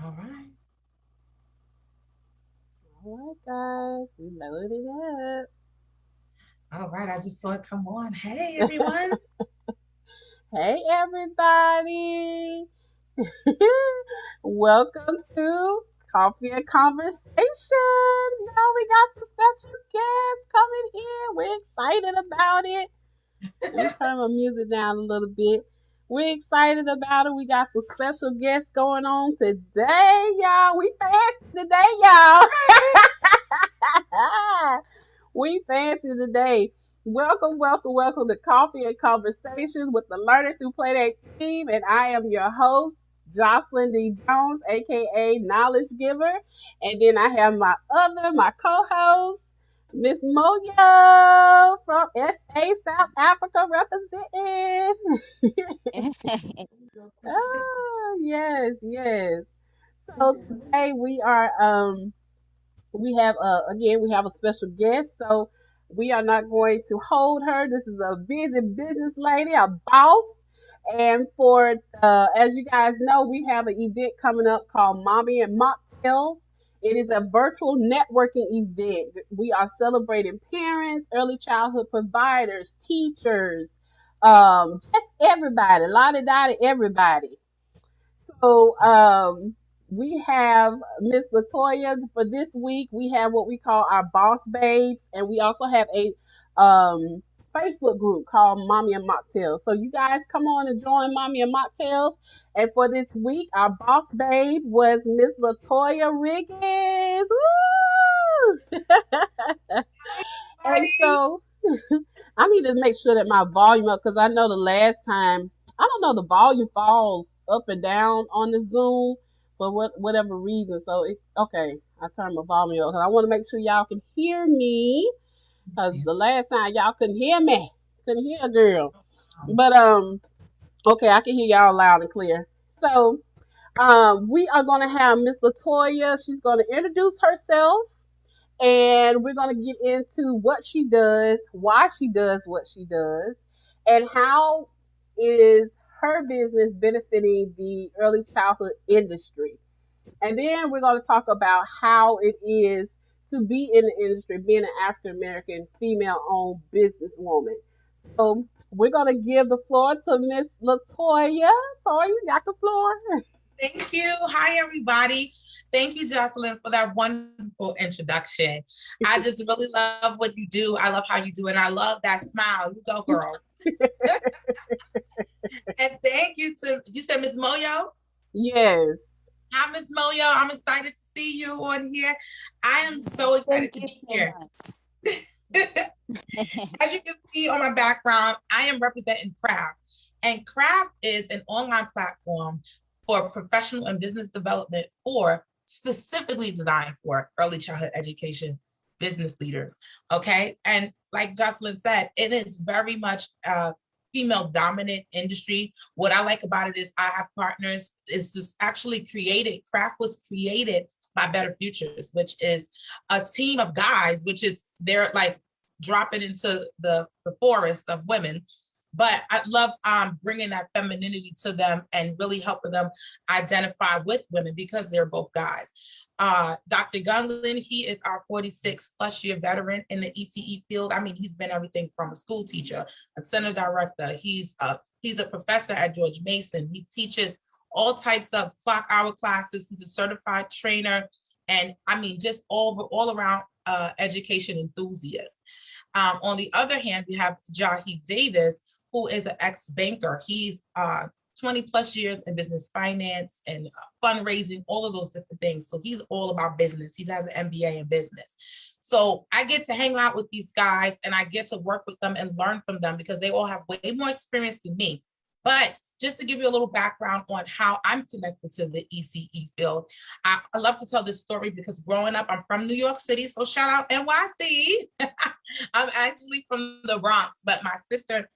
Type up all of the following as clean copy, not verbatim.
All right. All right, guys, we loaded it All right. I just saw it come on. Hey, everyone. up. Hey, everybody. Welcome to Coffee and Conversations. Y'all, we got some special guests coming in. We're excited about it. Let me turn my music down a little bit. We're excited about it. We got some special guests going on today, y'all. We fancy today, y'all. We fancy today. Welcome, welcome, welcome to Coffee and Conversations with the Learning Through Playdate Team. And I am your host, Jocelyn D. Jones, aka Knowledge Giver. And then I have my co-host, Miss Moyo from SA South Africa representing. Oh, yes, yes. So today we have a special guest. So we are not going to hold her. This is a busy business lady, a boss. And for as you guys know, we have an event coming up called Mommy and Mocktails. It is a virtual networking event. We are celebrating parents, early childhood providers, teachers, just everybody, lottie dottie, everybody. So we have Miss LaToya for this week. We have what we call our boss babes, and we also have a Facebook group called Mommy and Mocktails. So you guys come on and join Mommy and Mocktails. And for this week, our boss babe was Miss LaToya Riggins. Woo! And Buddy. so I need to make sure that my volume up because I know the last time I don't know the volume falls up and down on the Zoom for whatever reason. So it okay. I turned my volume up because I want to make sure y'all can hear me because the last time y'all couldn't hear me, couldn't hear a girl. But okay, I can hear y'all loud and clear. So we are gonna have Miss Latoya. She's gonna introduce herself and we're going to get into what she does, why she does what she does, and how is her business benefiting the early childhood industry. And then we're going to talk about how it is to be in the industry, being an African American female owned businesswoman. So we're going to give the floor to Miss Latoya. Toya, you got the floor. Thank you. Hi, everybody. Thank you, Jocelyn, for that wonderful introduction. I just really love what you do. I love how you do it. And I love that smile. You go, girl. And thank you to, you said Miss Moyo? Yes. Hi, Miss Moyo. I'm excited to see you on here. I am so excited Thank to you be so here. much. As you can see on my background, I am representing Craft. And Craft is an online platform for professional and business development for specifically designed for early childhood education business leaders. Okay. And like Jocelyn said, it is very much female dominant industry. What I like about it is I have partners. It's just actually created, Craft was created by Better Futures, which is a team of guys, which is they're like dropping into the forest of women. But I love bringing that femininity to them and really helping them identify with women because they're both guys. Dr. Gunlin, he is our 46 plus year veteran in the ECE field. I mean, he's been everything from a school teacher, a center director. He's a professor at George Mason. He teaches all types of clock hour classes. He's a certified trainer, and I mean, just all around education enthusiast. On the other hand, we have Jahi Davis, who is an ex-banker. He's 20 plus years in business finance and fundraising, all of those different things. So he's all about business. He has an MBA in business. So I get to hang out with these guys and I get to work with them and learn from them because they all have way more experience than me. But just to give you a little background on how I'm connected to the ECE field, I love to tell this story because growing up, I'm from New York City, so shout out NYC. I'm actually from the Bronx, but my sister,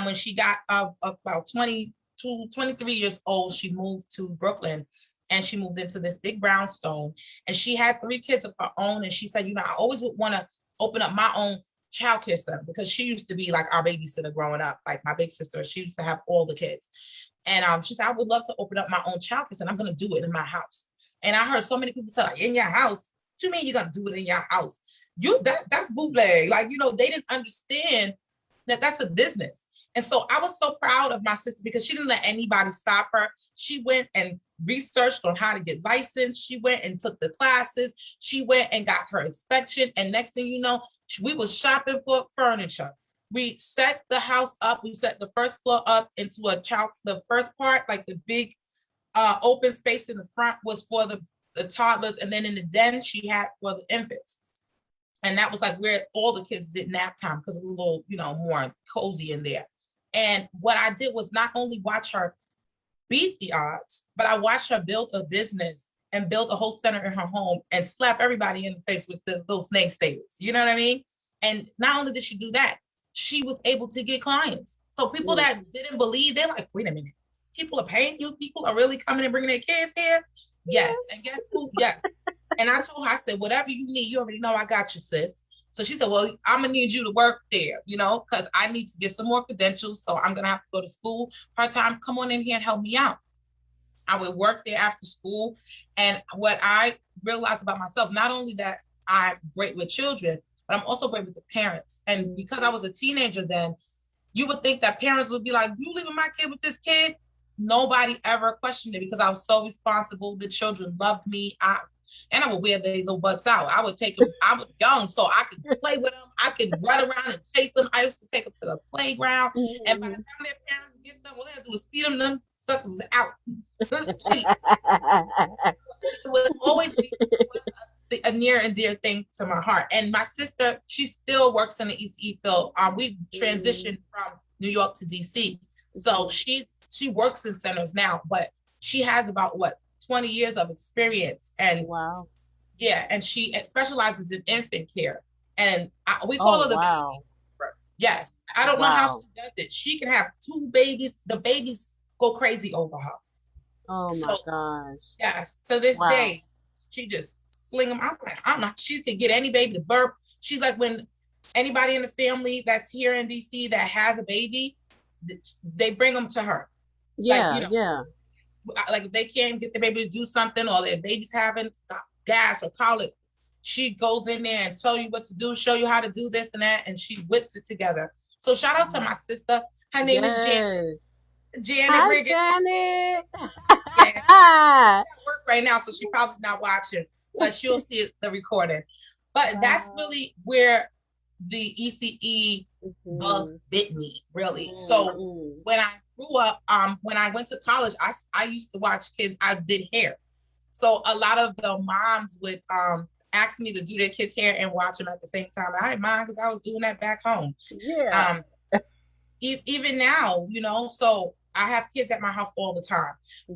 when she got about 22, 23 years old, she moved to Brooklyn and she moved into this big brownstone and she had 3 kids of her own. And she said, I always would want to open up my own childcare center because she used to be like our babysitter growing up. Like my big sister, she used to have all the kids. And she said, I would love to open up my own childcare center. I'm going to do it in my house. And I heard so many people say, like, in your house. What you mean you're gonna do it in your house? That's bootleg. Like, they didn't understand that that's a business. And so I was so proud of my sister because she didn't let anybody stop her. She went and researched on how to get licensed. She went and took the classes. She went and got her inspection. And next thing you know, we was shopping for furniture. We set the house up. We set the first floor up into the first part, like the big open space in the front was for the toddlers. And then in the den, she had for the infants. And that was like where all the kids did nap time because it was a little, more cozy in there. And what I did was not only watch her beat the odds, but I watched her build a business and build a whole center in her home and slap everybody in the face with those naysayers. You know what I mean? And not only did she do that, she was able to get clients. So people that didn't believe, they're like, wait a minute, people are paying you? People are really coming and bringing their kids here? Yes. And guess who? Yes. And I told her, I said, whatever you need, you already know I got you, sis. So she said, well, I'm going to need you to work there, because I need to get some more credentials. So I'm going to have to go to school part-time. Come on in here and help me out. I would work there after school. And what I realized about myself, not only that I'm great with children, but I'm also great with the parents. And because I was a teenager then, you would think that parents would be like, you leaving my kid with this kid? Nobody ever questioned it because I was so responsible. The children loved me. And I would wear their little butts out. I would take them. I was young, so I could play with them. I could run around and chase them. I used to take them to the playground. And by the time their parents get them, what they do is feed them suckers out. It would always be a near and dear thing to my heart. And my sister, she still works in the ECE field. We transitioned from New York to DC. So she works in centers now, but she has about 20 years of experience. And wow. Yeah, and she specializes in infant care. And we call her the baby. Yes. I don't know how she does it. She can have 2 babies. The babies go crazy over her. Oh my gosh. Yes. To this day, she just fling them out. I'm not, she could get any baby to burp. She's like, when anybody in the family that's here in DC that has a baby, they bring them to her. Yeah. Like if they can't get the baby to do something or their baby's having gas or colic, she goes in there and tell you what to do, show you how to do this and that, and she whips it together. So shout out to my sister. Her name is Janet. Janet Riggins. Janet. At work right now, so she probably not watching, but she'll see the recording. But that's really where the ECE bug bit me, really. So when I grew up, when I went to college, I used to watch kids. I did hair, so a lot of the moms would ask me to do their kids' hair and watch them at the same time. And I didn't mind because I was doing that back home. Yeah. Even now, so I have kids at my house all the time.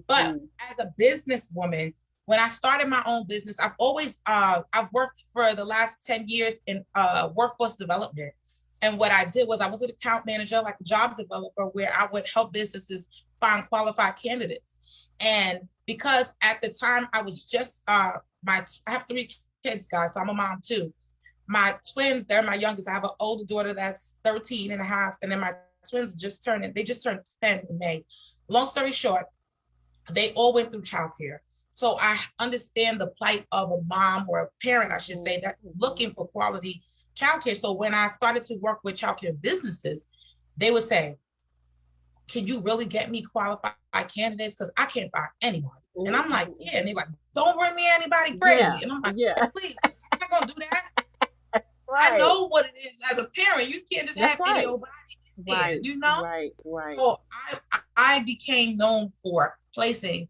But as a businesswoman, when I started my own business, I've always I've worked for the last 10 years in workforce development. And what I did was I was an account manager, like a job developer, where I would help businesses find qualified candidates. And because at the time I was just I have 3 kids, guys, so I'm a mom too. My twins, they're my youngest. I have an older daughter that's 13 and a half, and then my twins just turned 10 in May. Long story short, they all went through childcare. So I understand the plight of a mom or a parent, I should say, that's looking for quality childcare. So when I started to work with childcare businesses, they would say, can you really get me qualified candidates? Because I can't find anybody. And I'm like, yeah. And they're like, don't bring me anybody crazy. Yeah. And I'm like, yeah. please, I'm not going to do that. Right. I know what it is as a parent. You can't just have anybody. Right. Right. So I became known for placing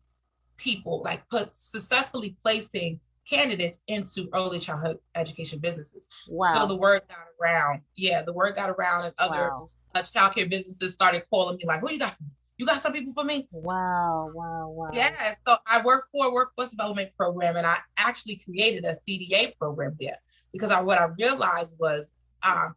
people, like successfully placing candidates into early childhood education businesses. Wow. So the word got around. Yeah, the word got around, and other childcare businesses started calling me like, who you got for me? You got some people for me? Wow. Yeah, so I work for a workforce development program, and I actually created a CDA program there because what I realized was,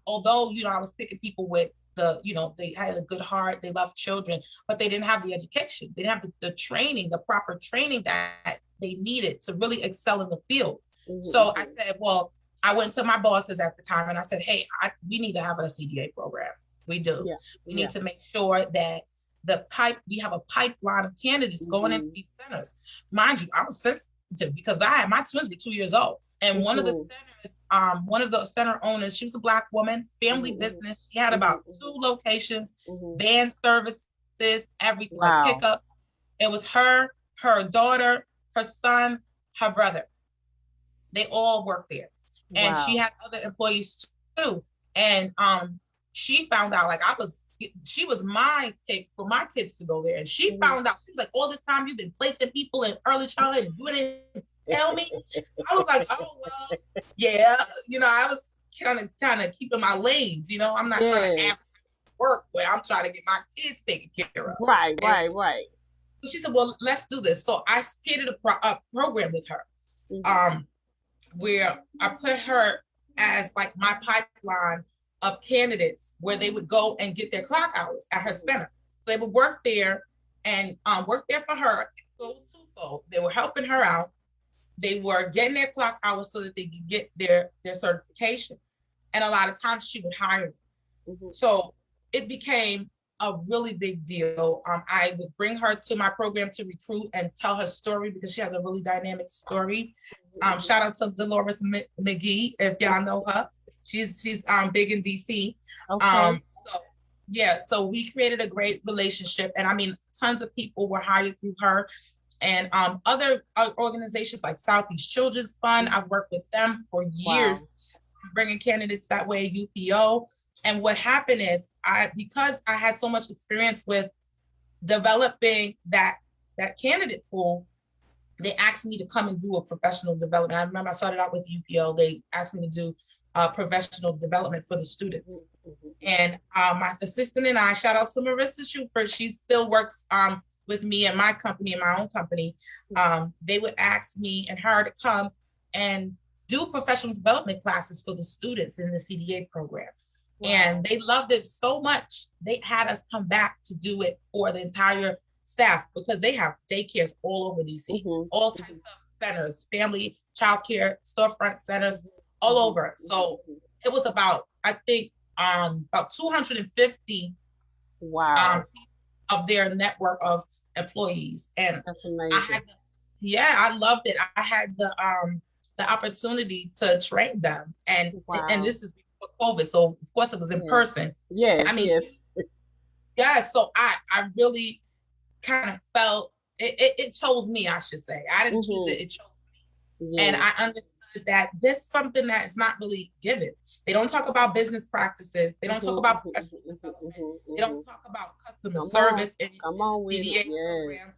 although, I was picking people with they had a good heart, they loved children, but they didn't have the education. They didn't have the training, the proper training that they needed to really excel in the field. So I said, well, I went to my bosses at the time and I said, hey, we need to have a CDA program. We do. Yeah. We need to make sure that we have a pipeline of candidates going into these centers. Mind you, I was sensitive sensitive because I had my twins were 2 years old. And one of the centers, one of the center owners, she was a Black woman, family business. She had about 2 locations, van services, everything, like Wow. pickups. It was her daughter, her son, her brother. They all worked there. And she had other employees too. And she found out, like, she was my pick for my kids to go there. And she found out, she was like, all this time you've been placing people in early childhood and you didn't tell me. I was like, oh, well, yeah. You know, I was kind of keeping my lanes, you know, I'm not trying to work where I'm trying to get my kids taken care of. Right. She said, well, let's do this. So I created a program with her where I put her as like my pipeline of candidates where they would go and get their clock hours at her center. So they would work there and work there for her. So they were helping her out. They were getting their clock hours so that they could get their certification. And a lot of times she would hire them. So it became a really big deal. I would bring her to my program to recruit and tell her story because she has a really dynamic story. Shout out to Dolores McGee, if y'all know her. She's big in DC. Okay. So we created a great relationship, and I mean, tons of people were hired through her, and other organizations like Southeast Children's Fund. I've worked with them for years, bringing candidates that way. UPO, and what happened is, because I had so much experience with developing that candidate pool, they asked me to come and do a professional development. I remember I started out with UPO. They asked me to do professional development for the students. And my assistant and I, shout out to Marissa Shuford, she still works with me in my company, in my own company. They would ask me and her to come and do professional development classes for the students in the CDA program. And they loved it so much, they had us come back to do it for the entire staff because they have daycares all over DC, all types of centers, family, childcare, storefront centers, all over. So it was about, I think, about 250 of their network of employees. And that's amazing. I loved it. I had the opportunity to train them. And this is before COVID. So of course it was in person. Yeah. I mean, so I really kind of felt it chose me, I should say. I didn't choose it, it chose me. And I understood that this is something that is not really given. They don't talk about business practices. They don't talk about professional development. They don't talk about customer service in the CDA program.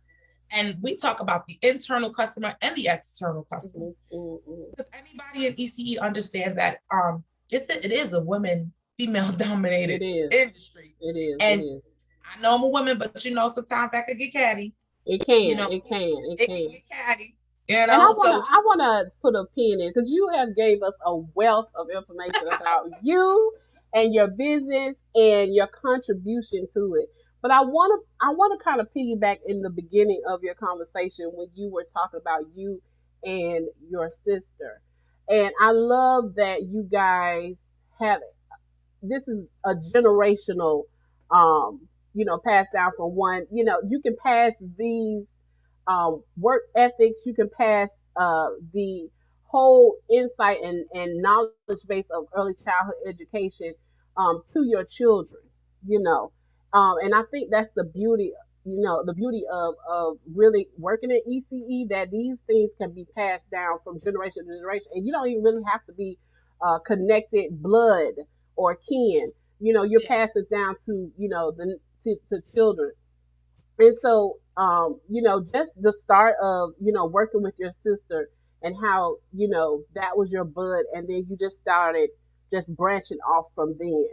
And we talk about the internal customer and the external customer. Because anybody in ECE understands that it is a female dominated industry. It is. I know I'm a woman, but sometimes that could get catty. It can. It can get catty. And I want to put a pin in because you have gave us a wealth of information about you and your business and your contribution to it. But I want to kind of piggyback in the beginning of your conversation when you were talking about you and your sister. And I love that you guys have, this is a generational, passed down from one, you can pass these work ethics, you can pass the whole insight and knowledge base of early childhood education to your children, and I think that's the beauty, the beauty of really working at ECE, that these things can be passed down from generation to generation, and you don't even really have to be connected blood or kin. You pass this down to to children. And so, just the start of, working with your sister and how, that was your bud. And then you just started just branching off from then,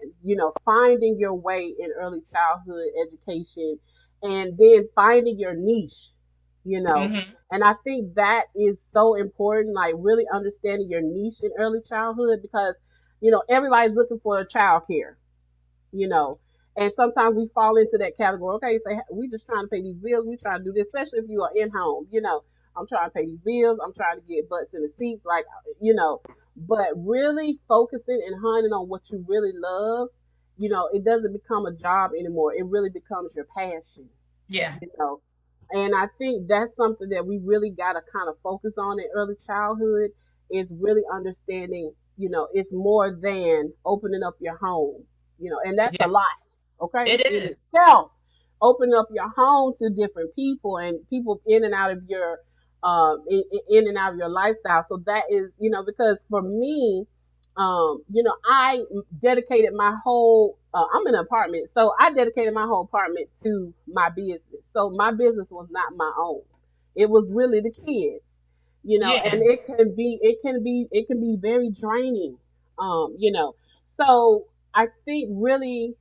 finding your way in early childhood education and then finding your niche, And I think that is so important, like really understanding your niche in early childhood because, everybody's looking for childcare, And sometimes we fall into that category. Okay, so we just trying to pay these bills. We trying to do this, especially if you are in home. I'm trying to pay these bills. I'm trying to get butts in the seats, But really focusing and honing on what you really love, it doesn't become a job anymore. It really becomes your passion. Yeah. And I think that's something that we really got to kind of focus on in early childhood is really understanding, it's more than opening up your home, and that's a Yeah, lot, okay, it in is. itself. Open up your home to different people and people in and out of your in and out of your lifestyle. So that is, because for me, I dedicated my whole, I'm in an apartment, so I dedicated my whole apartment to my business. So my business was not my own. It was really the kids, and Yeah. it can be very draining, So I think really,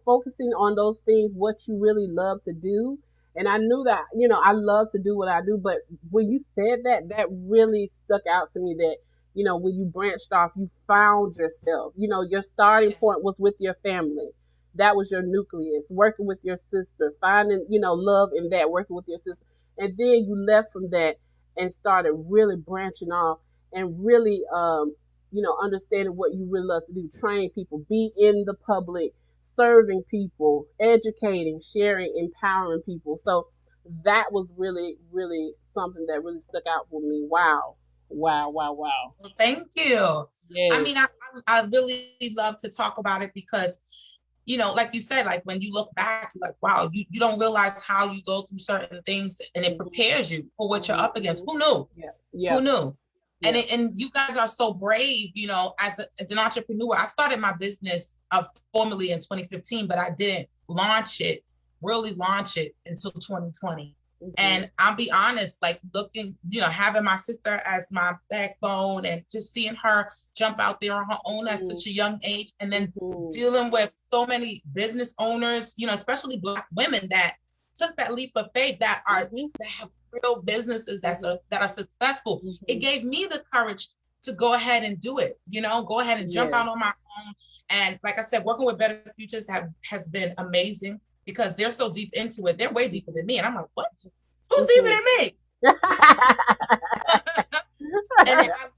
focusing on those things, what you really love to do. And I knew that, I love to do what I do, but when you said that, that really stuck out to me that when you branched off, you found yourself. Your starting Yeah. point was with your family. That was your nucleus. Working with your sister, finding, love in that, working with your sister. And then you left from that and started really branching off and really, understanding what you really love to do. Train people, be in the public, serving people, educating, sharing, empowering people. So that was really, really something that really stuck out for me. Wow. Wow, wow, wow. Well, thank you. I Yes. mean, I really love to talk about it because, like you said, like when you look back, you're like, wow, you don't realize how you go through certain things and it Mm-hmm, prepares you for what you're up against. mm-hmm. Who knew? Yeah, yeah, Who knew? And yeah. you guys are so brave, as an entrepreneur. I started my business formally in 2015, but I didn't really launch it until 2020. Mm-hmm, And I'll be honest, like looking, having my sister as my backbone and just seeing her jump out there on her own at such a young age, and then mm-hmm, dealing with so many business owners, especially Black women that took that leap of faith mm-hmm, that have real businesses mm-hmm, that are successful. It mm-hmm. gave me the courage to go ahead and do it, go ahead and jump out on my Yes. own. And like I said, working with Better Futures has been amazing because they're so deep into it. They're way deeper than me. And I'm like, what? Who's deeper Mm-hmm. than me? And I got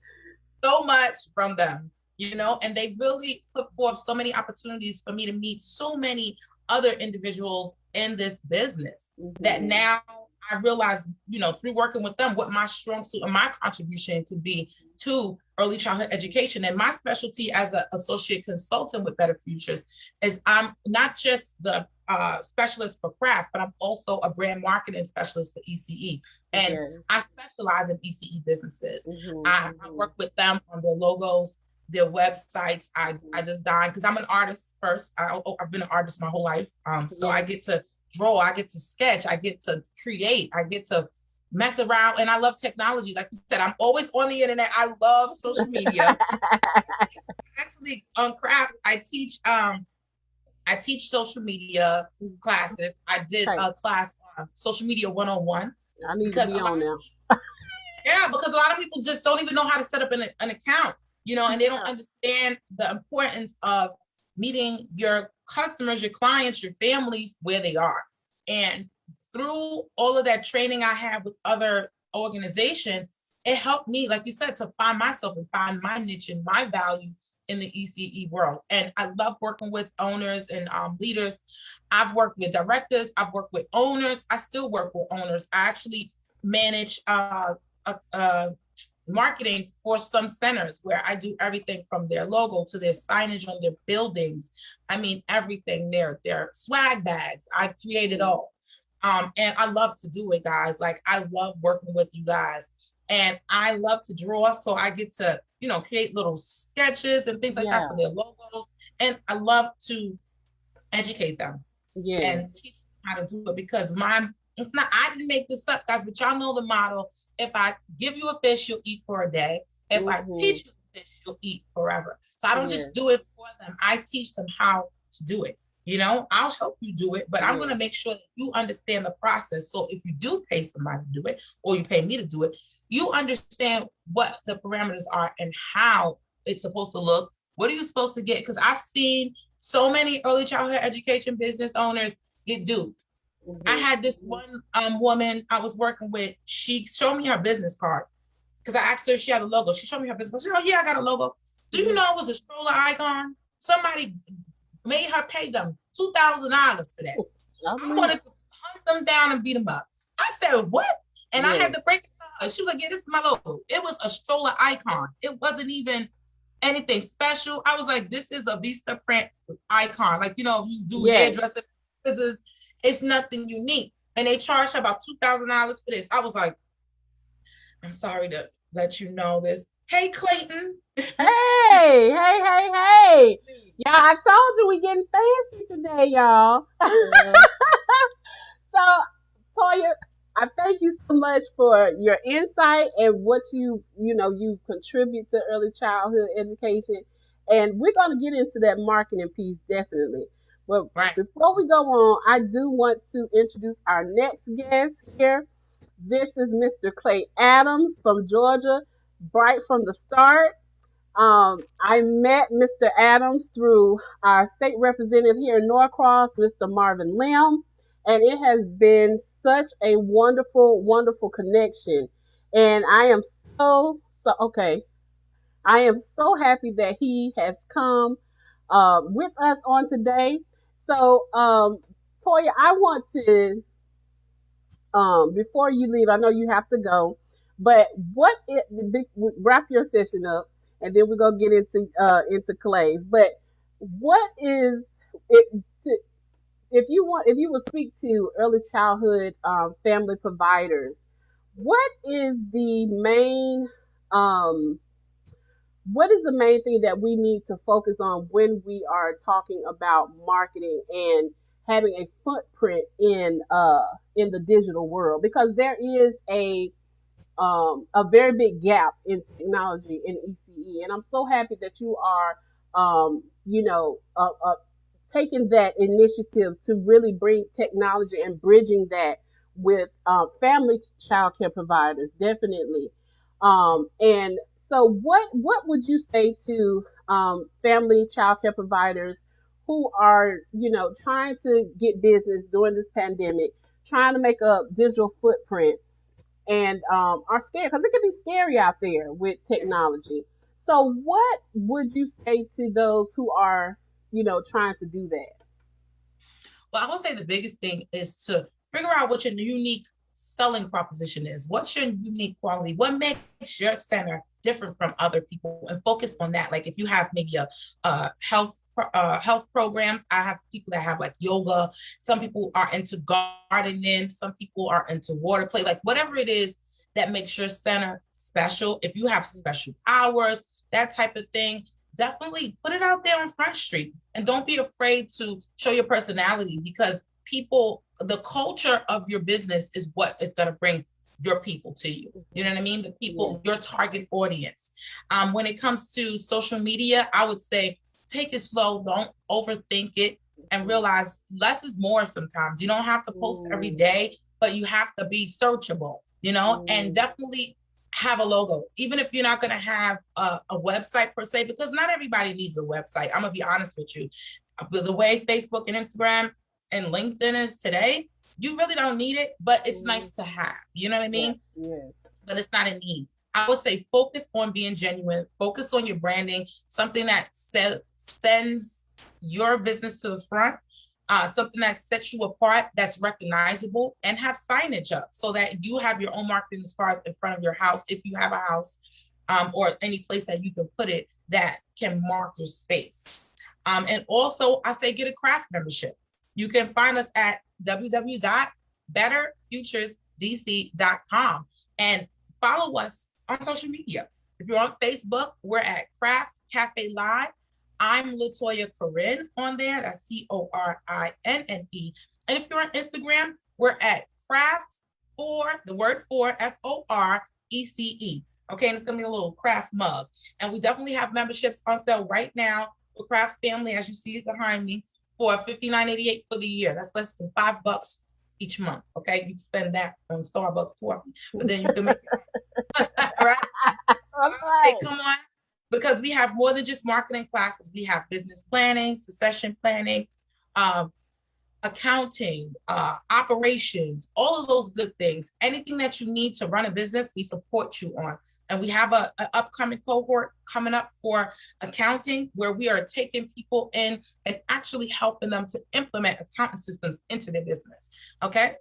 so much from them, and they really put forth so many opportunities for me to meet so many other individuals in this business that Mm-hmm. now I realize, through working with them, what my strong suit and my contribution could be to early childhood education. And my specialty as an associate consultant with Better Futures is I'm not just the specialist for craft, but I'm also a brand marketing specialist for ECE. And Yes. I specialize in ECE businesses. Mm-hmm, I mm-hmm, work with them on their logos, their websites. I mm-hmm. design because I'm an artist first. I've been an artist my whole life. So I Yes. get to draw, I get to sketch, I get to create, I get to mess around, and I love technology. Like you said, I'm always on the internet. I love social media. Actually, on craft, I teach social media classes. I did Okay. a class on social media 101 I need to because be on now. because a lot of people just don't even know how to set up an account, and they don't Yeah. understand the importance of meeting your customers, your clients, your families where they are. And through all of that training I had with other organizations, it helped me, like you said, to find myself and find my niche and my value in the ECE world. And I love working with owners and leaders. I've worked with directors, I've worked with owners, I still work with owners. I actually manage uh, marketing for some centers where I do everything from their logo to their signage on their buildings. I mean, everything there, their swag bags. I create it all. And I love to do it, guys. Like, I love working with you guys. And I love to draw. So I get to, create little sketches and things like that Yeah. for their logos. And I love to educate them and Yes. teach them how to do it because it's not, I didn't make this up, guys, but y'all know the model. If I give you a fish, you'll eat for a day. If I Mm-hmm. teach you a fish, you'll eat forever. So I don't Yes. just do it for them. I teach them how to do it. I'll help you do it, but I'm going to Yes. make sure that you understand the process. So if you do pay somebody to do it, or you pay me to do it, you understand what the parameters are and how it's supposed to look. What are you supposed to get? Because I've seen so many early childhood education business owners get duped. I Mm-hmm. had this one woman I was working with. She showed me her business card because I asked her if she had a logo. She showed me her business card. She said, "Oh yeah, I got a logo." Do you Mm-hmm. know it was a stroller icon? Somebody made her pay them $2,000 for that. I I believe wanted it. to hunt them down and beat them up. said, what? And I had to Yes. break it to her. She was like, yeah, this is my logo. It was a stroller icon. It wasn't even anything special. I was like, this is a Vista print icon. Like, you do Yes. hairdressing, it's nothing unique. And they charged about $2,000 for this. I was like, I'm sorry to let you know this. Hey, Clayton. Hey, hey, hey, hey. Y'all, I told you we getting fancy today, y'all. So, Toya, I thank you so much for your insight and what you contribute to early childhood education. And we're going to get into that marketing piece definitely. But Right. before we go on, I do want to introduce our next guest here. This is Mr. Clayton Adams from Georgia, bright from the start. I met Mr. Adams through our state representative here in Norcross, Mr. Marvin Lim, and it has been such a wonderful, wonderful connection. And I am okay. I am so happy that he has come with us on today. So, Toya, I want to before you leave, I know you have to go, but wrap your session up, and then we're gonna get into Clay's. But what is it? If you would speak to early childhood family providers, what is the main um, what is the main thing that we need to focus on when we are talking about marketing and having a footprint in the digital world? Because there is a very big gap in technology in ECE, and I'm so happy that you are taking that initiative to really bring technology and bridging that with family child care providers, definitely. And so, what would you say to family child care providers who are, trying to get business during this pandemic, trying to make a digital footprint, and are scared because it can be scary out there with technology? So, what would you say to those who are, trying to do that? Well, I would say the biggest thing is to figure out what your unique selling proposition is. What's your unique quality? What makes your center different from other people? And focus on that. Like if you have maybe a health program, I have people that have like yoga. Some people are into gardening. Some people are into water play. Like whatever it is that makes your center special. If you have special hours, that type of thing, definitely put it out there on Front Street, and don't be afraid to show your personality, because people, the culture of your business is what is going to bring your people to you. You know what I mean? The people, your target audience. When it comes to social media, I would say take it slow, don't overthink it, and realize less is more sometimes. You don't have to post every day, but you have to be searchable, and definitely have a logo, even if you're not going to have a website per se, because not everybody needs a website. I'm going to be honest with you. The way Facebook and Instagram and LinkedIn is today, you really don't need it, but it's nice to have. You know what I mean? Yes. But it's not a need. I would say focus on being genuine, focus on your branding, something that sends your business to the front, something that sets you apart, that's recognizable, and have signage up so that you have your own marketing as far as in front of your house, if you have a house, or any place that you can put it that can mark your space. And also, I say get a craft membership. You can find us at www.betterfuturesdc.com and follow us on social media. If you're on Facebook, we're at Craft Cafe Live. I'm LaToya Corinne on there. That's CORINNE. And if you're on Instagram, we're at Craft the word for FORECE. Okay, and it's gonna be a little craft mug. And we definitely have memberships on sale right now for Craft Family, as you see behind me, for $59.88 for the year. That's less than $5 each month. Okay, you can spend that on Starbucks coffee, but then you can make it. All right. Right. Come on, because we have more than just marketing classes. We have business planning, succession planning, accounting, operations, all of those good things. Anything that you need to run a business, we support you on. And we have an upcoming cohort coming up for accounting, where we are taking people in and actually helping them to implement accounting systems into their business. Okay.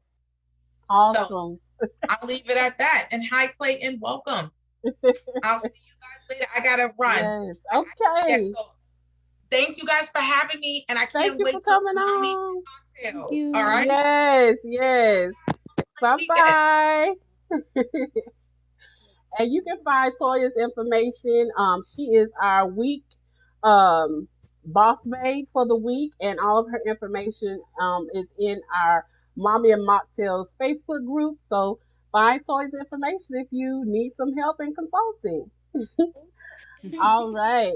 So Awesome. I'll leave it at that. And hi, Clayton, welcome. I'll see you guys later. I gotta run. Yes. Yes. Okay. So thank you guys for having me, and I Thank can't you for wait till coming mommy on. Thank cocktails. All you. right. Yes, yes. Great Bye weekend. bye. And you can find Toya's information. She is our week um, boss maid for the week, and all of her information is in our Mommy and Mocktails Facebook group. So find Toya's information if you need some help in consulting. All right.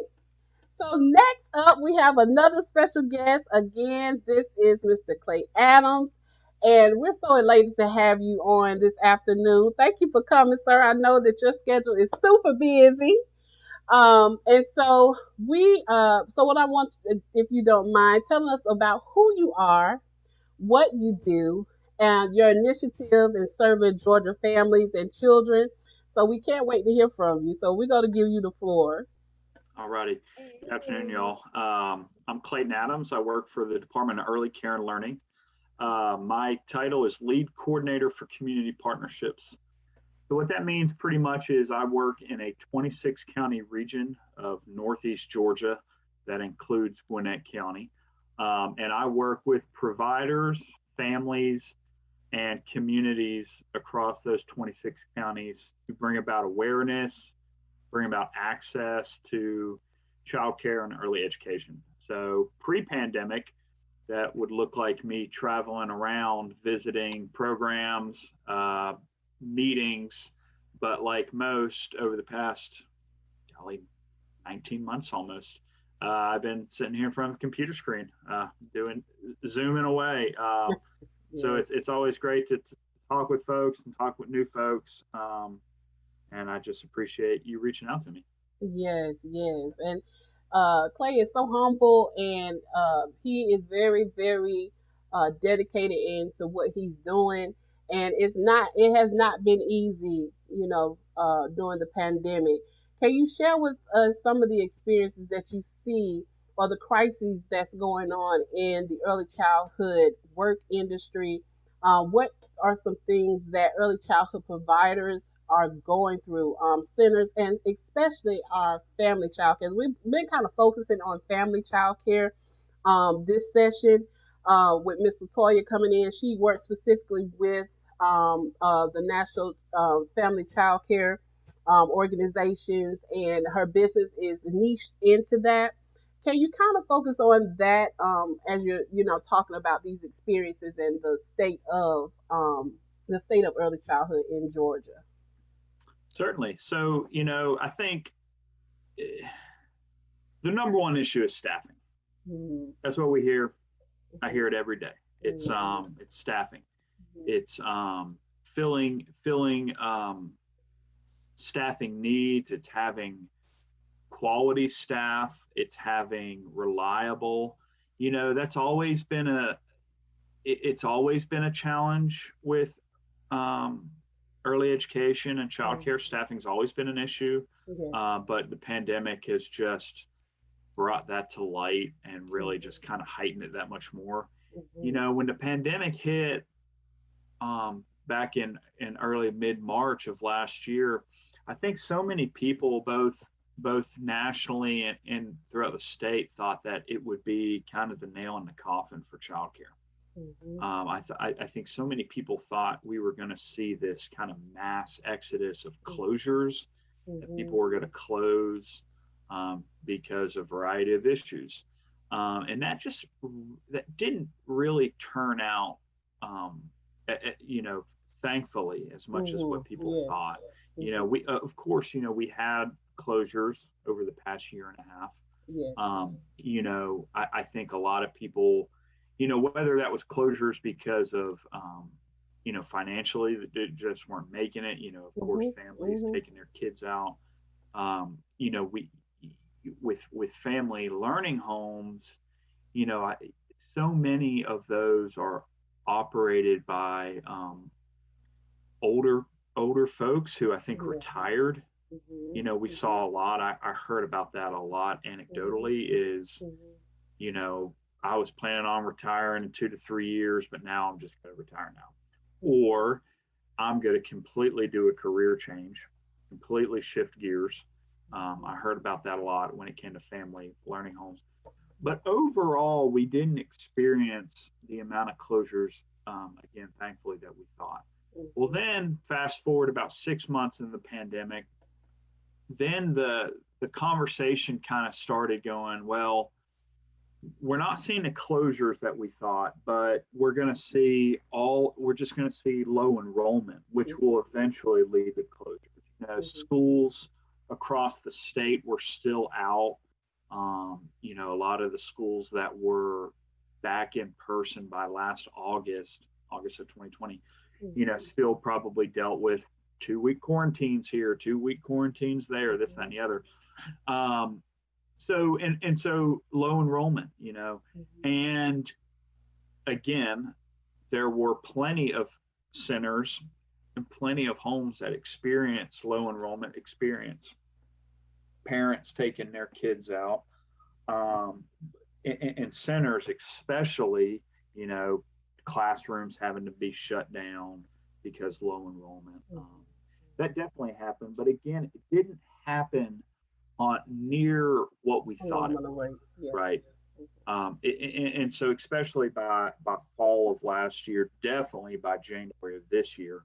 So next up, we have another special guest. Again, this is Mr. Clay Adams, and we're so elated to have you on this afternoon. Thank you for coming, sir. I know that your schedule is super busy. And so so what I want, if you don't mind, telling us about who you are, what you do, and your initiative in serving Georgia families and children. So we can't wait to hear from you. So we're going to give you the floor. All righty. Good afternoon, y'all. I'm Clayton Adams. I work for the Department of Early Care and Learning. My title is Lead Coordinator for Community Partnerships. So what that means pretty much is I work in a 26 county region of Northeast Georgia that includes Gwinnett County. And I work with providers, families, and communities across those 26 counties to bring about awareness, bring about access to childcare and early education. So pre-pandemic, that would look like me traveling around, visiting programs, meetings, but like most over the past, golly, 19 months almost, I've been sitting here in front of a computer screen, doing zooming away. So it's always great to talk with folks and talk with new folks. And I just appreciate you reaching out to me. Yes, yes. And Clay is so humble, and he is very, very dedicated into what he's doing. And it has not been easy, during the pandemic. Can you share with us some of the experiences that you see or the crises that's going on in the early childhood work industry? What are some things that early childhood providers are going through, centers, and especially our family child care? We've been kind of focusing on family child care this session with Miss LaToya coming in. She works specifically with the National Family Child Care organizations, and her business is niched into that. Can you kind of focus on that as you're, talking about these experiences and the state of early childhood in Georgia? Certainly. So, I think the number one issue is staffing. Mm-hmm. That's what we hear. I hear it every day. It's staffing. It's filling staffing needs. It's having quality staff. It's having reliable. That's always been it's always been a challenge with early education and childcare. Staffing's always been an issue, Yes. but the pandemic has just brought that to light and really just kind of heightened it that much more. When the pandemic hit back in early mid-March of last year, I think so many people both nationally and throughout the state thought that it would be kind of the nail in the coffin for childcare. I think so many people thought we were going to see this kind of mass exodus of closures, that people were going to close because of a variety of issues. And that didn't really turn out, thankfully, as much as what people thought. We, of course, we had closures over the past year and a half. Yes. I think a lot of people, whether that was closures because of, financially they just weren't making it, of course, families taking their kids out. We, with family learning homes, so many of those are operated by older folks who I think retired. We saw a lot. I heard about that a lot anecdotally. Is I was planning on retiring in 2 to 3 years, but now I'm just going to retire now. or I'm going to completely do a career change, completely shift gears. I heard about that a lot when it came to family learning homes. But overall, we didn't experience the amount of closures, again, thankfully, that we thought. Well, then fast forward about 6 months in the pandemic, then the conversation kind of started going, well, we're not seeing the closures that we thought, but we're just going to see low enrollment, which will eventually lead to closures. You know, schools across the state were still out. You know, a lot of the schools that were back in person by last August of 2020, you know, still probably dealt with 2-week quarantines here, 2-week quarantines there, this, that, and the other. So low enrollment, you know, and again, there were plenty of centers and plenty of homes that experienced low enrollment, parents taking their kids out, and centers especially, you know, classrooms having to be shut down because low enrollment. That definitely happened, but again, it didn't happen on near what we thought it would, right? And so especially by fall of last year, definitely by January of this year,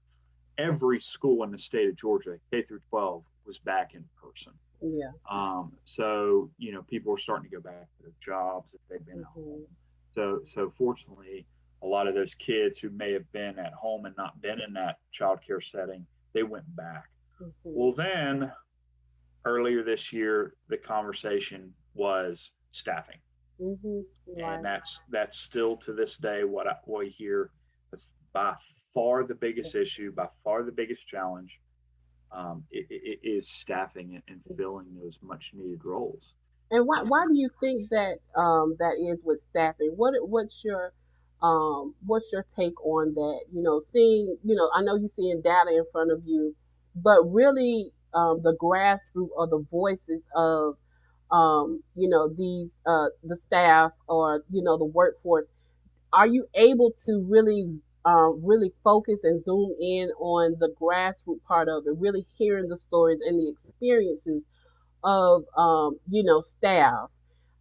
every school in the state of Georgia, K through 12, was back in person. So, you know, people were starting to go back to their jobs if they've been at home. So fortunately, a lot of those kids who may have been at home and not been in that childcare setting, they went back. Well, then earlier this year, the conversation was staffing. And that's still to this day what we hear. That's by far the biggest issue, by far the biggest challenge. It is staffing and filling those much needed roles. And why do you think that that is with staffing? What's your take on that? You know, seeing, you know, I know you're seeing data in front of you, but really the grassroots or the voices of you know, these the staff or, you know, the workforce, are you able to really focus and zoom in on the grassroots part of it, really hearing the stories and the experiences of you know, staff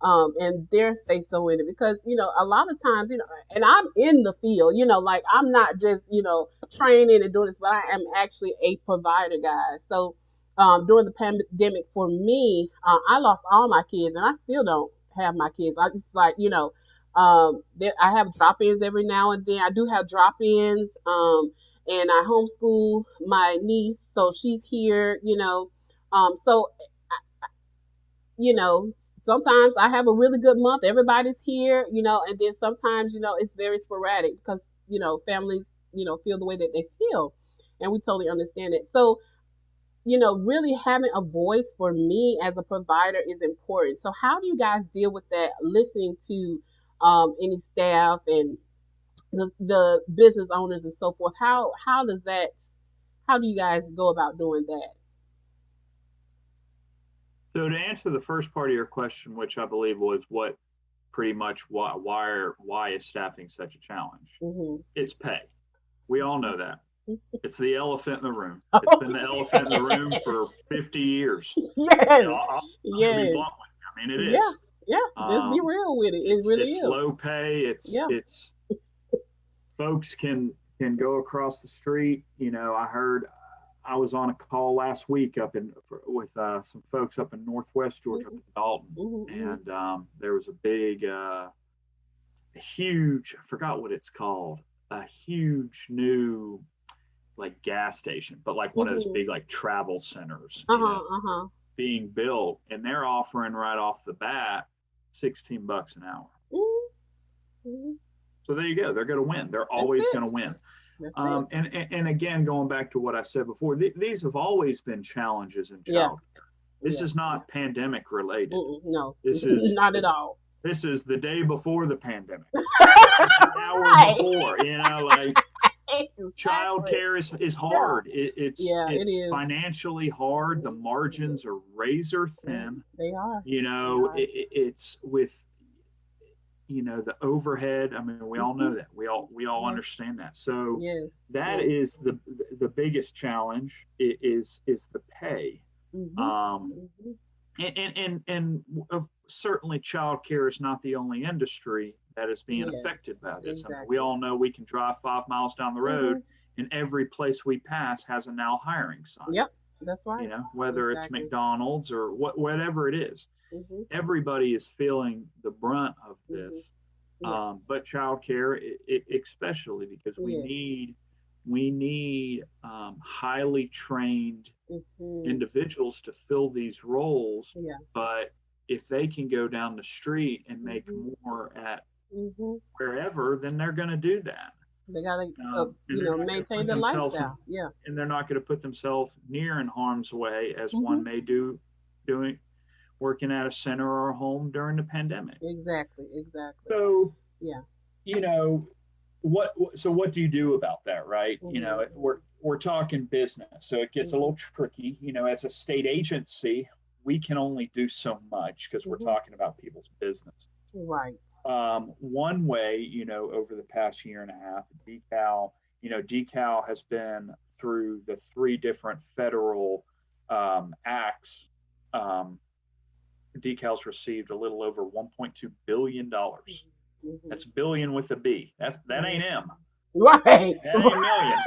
and their say so in it? Because, you know, a lot of times, you know, and I'm in the field, you know, like I'm not just, you know, training and doing this, but I am actually a provider, guys. So during the pandemic for me, I lost all my kids and I still don't have my kids. I just, like, you know, I have drop-ins every now and then. I do have drop-ins, and I homeschool my niece, so she's here, you know. So, you know, sometimes I have a really good month. Everybody's here, you know, and then sometimes, you know, it's very sporadic because, you know, families, you know, feel the way that they feel, and we totally understand it. So, you know, really having a voice for me as a provider is important. So how do you guys deal with that, listening to any staff and the business owners and so forth? How do you guys go about doing that? So to answer the first part of your question, which I believe was what pretty much why is staffing such a challenge? It's pay. We all know that. It's the elephant in the room. It's been the elephant in the room for 50 years. Yes. I'll be blunt with you. I mean, it is. Yeah. Just be real with it. It really is. It's low pay. It's folks can go across the street. You know, I was on a call last week with some folks up in Northwest Georgia, up in Dalton, and there was a big, huge, I forgot what it's called, a huge new, like, gas station, but like one of those big, like, travel centers being built, and they're offering right off the bat $16 an hour. So there you go. They're going to win. They're always going to win. And again, going back to what I said before, these have always been challenges in childcare. This is not pandemic related. No, this is not at all. This is the day before the pandemic. An hour before, you know, like, childcare is hard. It is financially hard. The margins are razor thin. They are. You know, it's with, the overhead. I mean, we all know Mhm. that. We all Yes. understand that. So Yes. that Yes. is the biggest challenge is the pay. Mhm. Um, Mhm. and certainly childcare is not the only industry that is being affected Yes. by this. I mean, we Exactly. all know we can drive 5 miles down the road, Mhm. and every place we pass has a now hiring sign. Yep. That's right. Whether it's Exactly. McDonald's or whatever it is, Mhm. everybody is feeling the brunt of Mhm. this. Yeah. But childcare, especially because Yes. we need highly trained Mhm. individuals to fill these roles. Yeah. But if they can go down the street and make Mhm. more at Mhm. wherever, then they're going to do that. They gotta, And they're not going to maintain put the themselves lifestyle. Yeah. and they're not going to put themselves near in harm's way as one Mhm. may do doing working at a center or a home during the pandemic. Exactly. Exactly. So, Yeah. you know, what do you do about that, right? Mhm. We're talking business, so it gets a Mhm. little tricky. As a state agency, we can only do so much because we're Mhm. talking about people's business. Right. One way, over the past year and a half, decal has been through the three different federal acts. um, Decal's received a little over $1.2 billion. Mhm. That's billion with a B. That ain't Mhm. M. Right. That ain't million.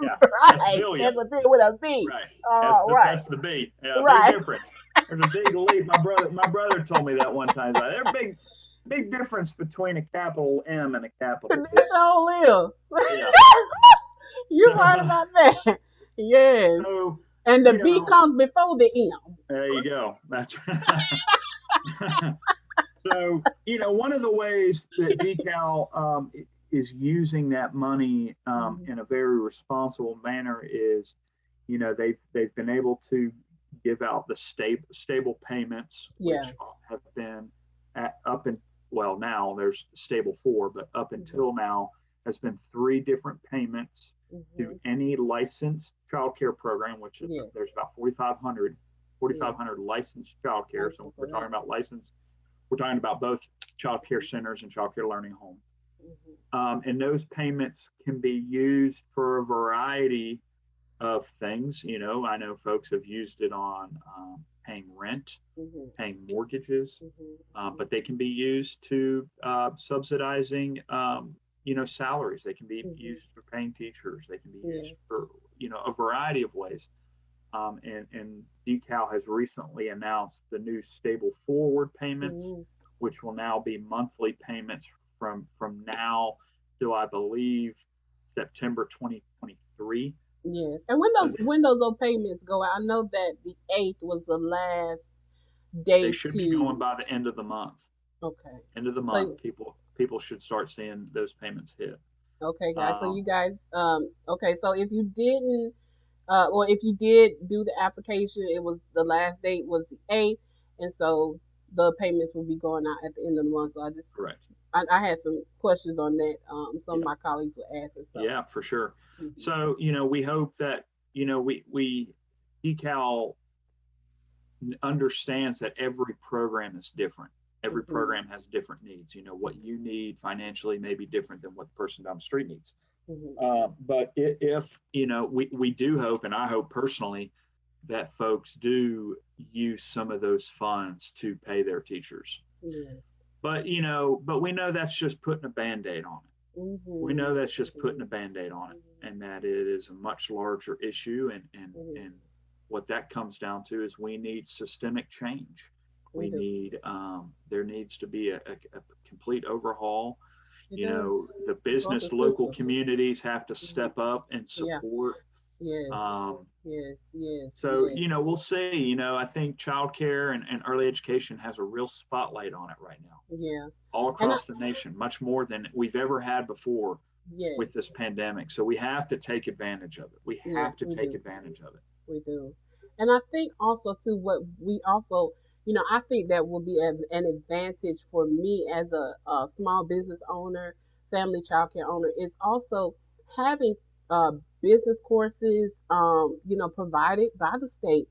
Yeah, that's Right. billion. That's a thing with a B. Right. That's Oh, the right. that's the B. Yeah, big Right. difference. There's a big leap. My brother told me that one time. There's a big difference between a capital M and a capital B. That's all live. Yeah. You right So about that. Yes. so And the you B know comes before the M. there you go. That's so one of the ways that Decal is using that money Mhm. in a very responsible manner is, they've been able to give out the stable payments, Yeah. which have been up and well, now there's stable 4, but up Mhm. until now has been 3 different payments to Mhm. any licensed childcare program, which is Yes. there's about 4,500 Yes. licensed childcare. Thank So you when for we're talking that. about licensed, we're talking about both child care centers and child care learning homes. Mhm. And those payments can be used for a variety of things. I know folks have used it on paying rent, Mhm. paying mortgages, Mhm. but they can be used to subsidizing, salaries. They can be Mhm. used for paying teachers. They can be used Yes. for, a variety of ways. And Decal has recently announced the new stable forward payments, Mhm. which will now be monthly payments from now to, I believe, September 2023. Yes. And So when those old payments go out, I know that the 8th was the last they day should be going to. by the end of the month. Okay. End of the month, So people should start seeing those payments hit. okay, guys. So Um, you guys, okay. So if you didn't, well, if you did do the application, it was the last date was the 8th, and so the payments will be going out at the end of the month. So Correct. I had some questions on that. Some of Yeah. my colleagues were asking. So. Yeah, for sure. Mhm. So we hope that we Decal understands that every program is different. Every Mhm. program has different needs. What you need financially may be different than what the person down the street needs. Mhm. But if we do hope, and I hope personally, that folks do use some of those funds to pay their teachers. Yes. But we know that's just putting a band-aid on it. We Mhm. know that's just putting a Mhm. band-aid on it, Mhm. and that it is a much larger issue. And It what that comes down to is we need systemic change. We do. There needs to be a complete overhaul. It does. The It's a broken business, local system. communities have to Mhm. step up and Yeah. support. Yes. Um, Yes. Yes. so, Yes. we'll see. I think childcare and early education has a real spotlight on it right now, Yeah. all And across the nation, much more than we've ever had before with this yes. pandemic. So we have to take advantage of it. We have Yes, to we take do. advantage of it. We do. And I think also too what we also, I think that will be an advantage for me as a small business owner, family childcare owner is also having uh business courses provided by the state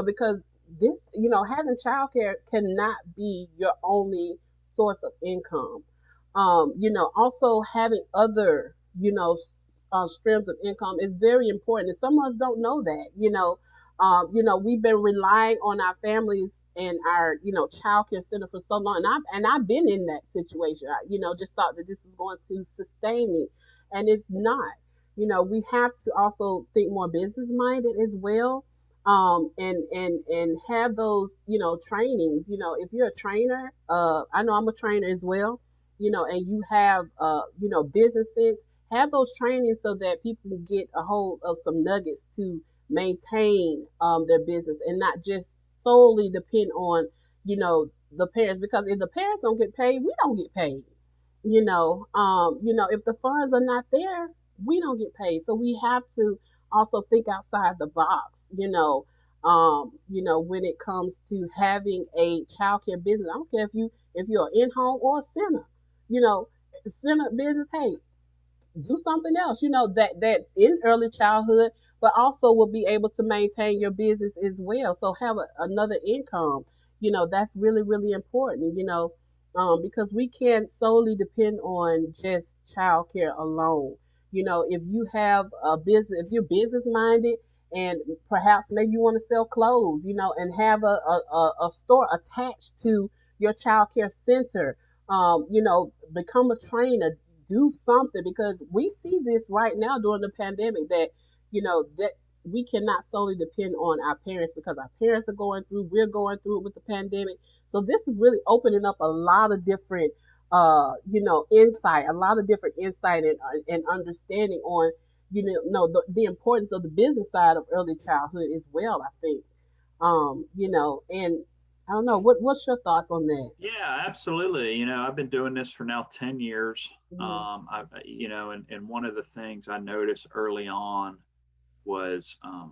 because this having childcare cannot be your only source of income. Also having other, streams of income is very important. And some of us don't know that, we've been relying on our families and our, childcare center for so long. And I've been in that situation. Just thought that this is going to sustain me. And it's not. We have to also think more business minded as well. And have those, trainings. If you're a trainer, I know I'm a trainer as well, and you have, business sense, have those trainings so that people can get a hold of some nuggets to maintain their business and not just solely depend on, the parents, because if the parents don't get paid, we don't get paid. If the funds are not there, we don't get paid. So we have to also think outside the box, when it comes to having a childcare business. I don't care if you're in-home or a center, center business, hey, do something else, that's in early childhood, but also will be able to maintain your business as well. So have another income, that's really, really important, because we can't solely depend on just childcare alone. If you have a business, if you're business minded and perhaps maybe you want to sell clothes, and have a store attached to your childcare center, become a trainer, do something, because we see this right now during the pandemic that, that we cannot solely depend on our parents, because our parents are going through, we're going through it with the pandemic. So this is really opening up a lot of different, insight, a lot of different insight and understanding on, the importance of the business side of early childhood as well, I think. And I don't know, what's your thoughts on that? Yeah, absolutely. I've been doing this for now 10 years. Mhm. And one of the things I noticed early on was, I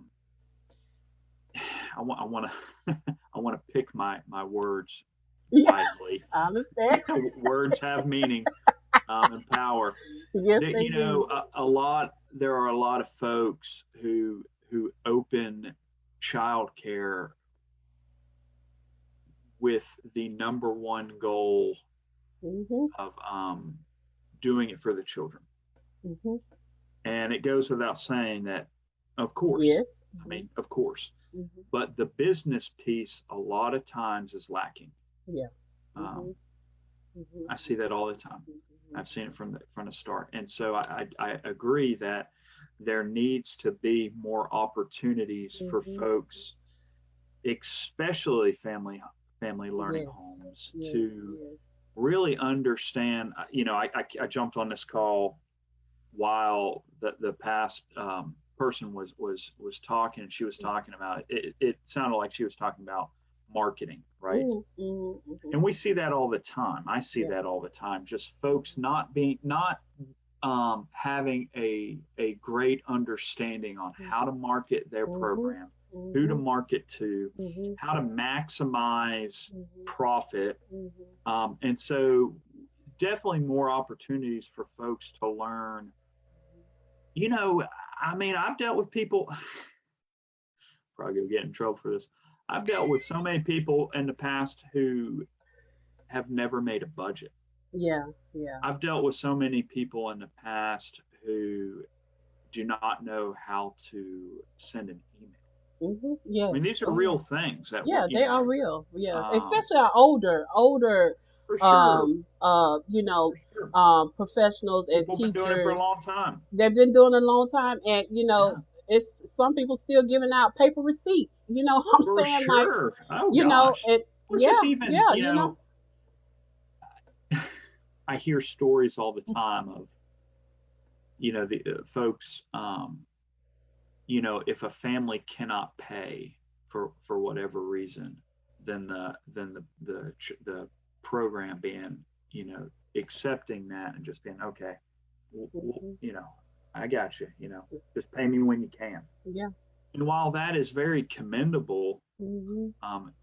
want to I want to pick my words Yeah, wisely. I understand. Words have meaning, and power. Yes, they do. There are a lot of folks who open childcare with the number one goal Mhm. of doing it for the children. Mhm. And it goes without saying that, of course, Yes. I mean, of course, Mhm. but the business piece a lot of times is lacking. Yeah. Um, Mhm. Mhm. I see that all the time. Mhm. I've seen it from the start. And so I agree that there needs to be more opportunities for Mhm. folks, especially family learning Yes. homes, Yes. to Yes. really understand. I jumped on this call while the past person was talking, and she was talking about it. It sounded like she was talking about marketing, right? Mhm. Mhm. Mhm. And we see that all the time. I see Yeah. that all the time. Just folks not having a great understanding on how to market their Mhm. program, who to Mhm. market to, Mhm. how to maximize Mhm. profit. Mhm. And so definitely more opportunities for folks to learn. You know, I mean, I've dealt with people, probably gonna get in trouble for this. I've dealt with so many people in the past who have never made a budget. Yeah. Yeah. I've dealt with so many people in the past who do not know how to send an email. Mhm. I mean, Yes. these are Oh real yeah. things that Yeah, they are real. Yes, um, especially our older, for sure, for sure, professionals and people have been doing it for a teachers. long time. They've been doing it a long time, and Yeah, it's some people still giving out paper receipts. You know what I'm for saying? Like, sure. Oh gosh, it. or Yeah, just even, yeah. You know. I hear stories all the time of, the folks, if a family cannot pay for whatever reason, then the program being, accepting that and just being okay, Mhm. I got you, just pay me when you can. Yeah. And while that is very commendable, Mhm. um,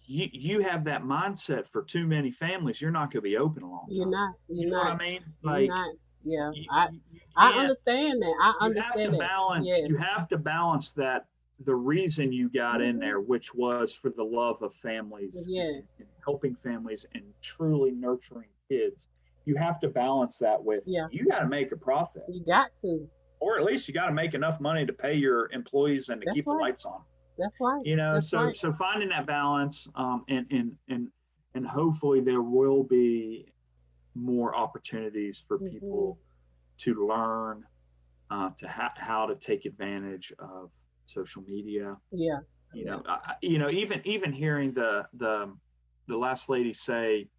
you have that mindset for too many families, you're not going to be open a long You're time. not. You You're know what not. I mean? You're Like, not. Yeah. you I you I can't understand that. I you have to understand that. balance Yes. that the reason you got in Mhm. there, which was for the love of families Yes. and helping families and truly nurturing kids, you have to balance that with Yeah. you got to make a profit, You got to. or at least you got to make enough money to pay your employees and to That's keep the right. lights on. That's right. You know, That's so right. so finding that balance, and hopefully there will be more opportunities for Mhm. people to learn how to take advantage of social media. Yeah. You Yeah. know, even hearing the last lady say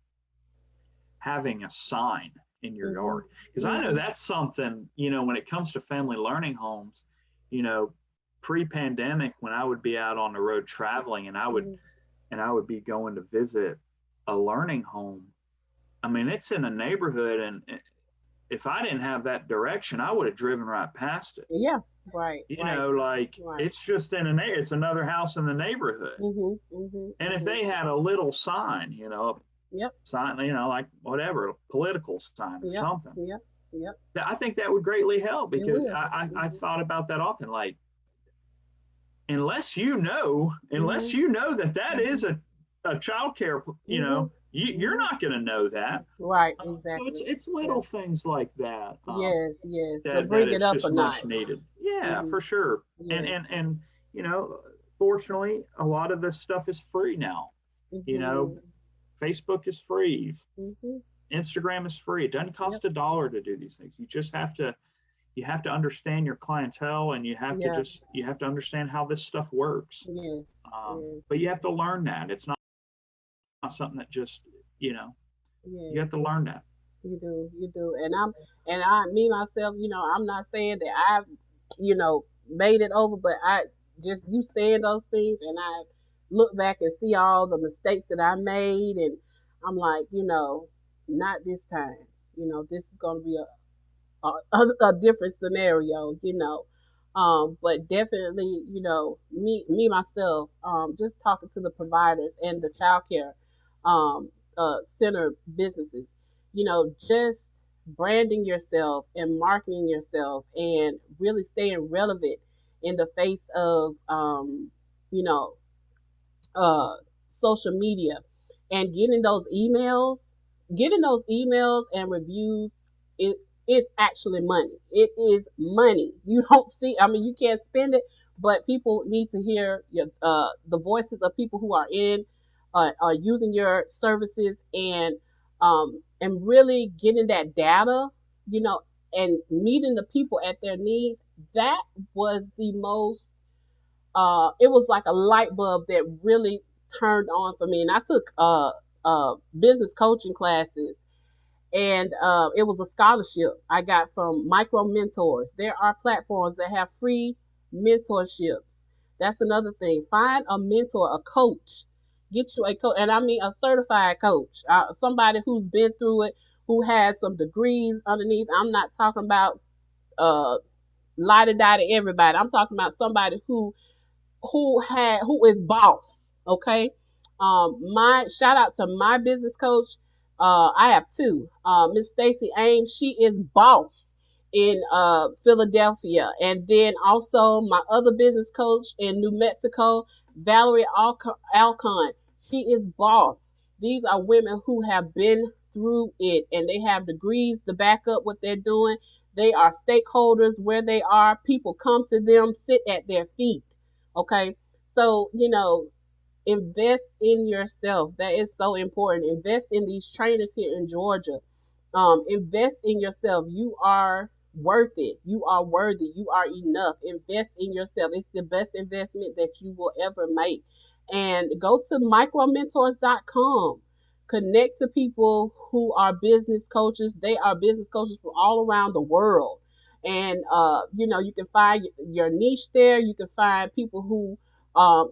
having a sign in your Mhm. yard, because I know Mhm. that's something, when it comes to family learning homes, you know, pre-pandemic when I would be out on the road traveling Mhm. and I would be going to visit a learning home. I mean, it's in a neighborhood, and if I didn't have that direction, I would have driven right past it. Yeah. Right. Right. Like Right. it's just it's another house in the neighborhood. Mhm. Mhm. And if Mhm. they had a little sign, Yep. sign, like whatever, a political sign or Yep. something, Yep. Yep. I think that would greatly help, It because will. I Mhm. thought about that often. Like, unless Mhm. you know that is Mhm. a child care, Mhm. you're Mhm. not going to know that. Right. So Exactly. it's Yeah. little things like that. Yes. Yes. To That bring it it's up a just much notch. needed. Yeah, Mhm. for sure. And Yes. and and you know, fortunately, a lot of this stuff is free now. You know, Mhm. Facebook is free, Mhm. Instagram is free. It doesn't Yep. cost a dollar to do these things. You have to understand your clientele, and Yeah. you have to understand how this stuff works. Yes. Yes. But you have to learn that. It's not something that just you know you have to Yes. learn that. You do. You do. Me myself, I'm not saying that I've, made it over, but I just you saying those things, and I look back and see all the mistakes that I made, and I'm like, not this time. This is going to be a different scenario. But definitely, me myself, just talking to the providers and the childcare center businesses, just branding yourself and marketing yourself and really staying relevant in the face of, you know, uh, social media and getting those emails and reviews. It is actually money. It is money. You don't see. I mean, you can't spend it, but people need to hear the voices of people who are using your services, and really getting that data, you know, and meeting the people at their needs. That was the most it was like a light bulb that really turned on for me. And I took business coaching classes, and it was a scholarship I got from Micro Mentors. There are platforms that have free mentorships. That's another thing. Find a mentor, a coach. Get you a coach, and I mean a certified coach, somebody who's been through it, who has some degrees underneath. I'm not talking about uh, lighty dotty everybody. I'm talking about somebody who is boss. Okay. My shout out to my business coach. I have two. Miss Stacy Ames, she is boss in Philadelphia, and then also my other business coach in New Mexico, Valerie Alcon. She is boss. These are women who have been through it, and they have degrees to back up what they're doing. They are stakeholders where they are. People come to them, sit at their feet. Okay. So, invest in yourself. That is so important. Invest in these trainers here in Georgia. Invest in yourself. You are worth it. You are worthy. You are enough. Invest in yourself. It's the best investment that you will ever make. And go to micromentors.com. Connect to people who are business coaches. They are business coaches from all around the world. And you can find your niche there. You can find people who are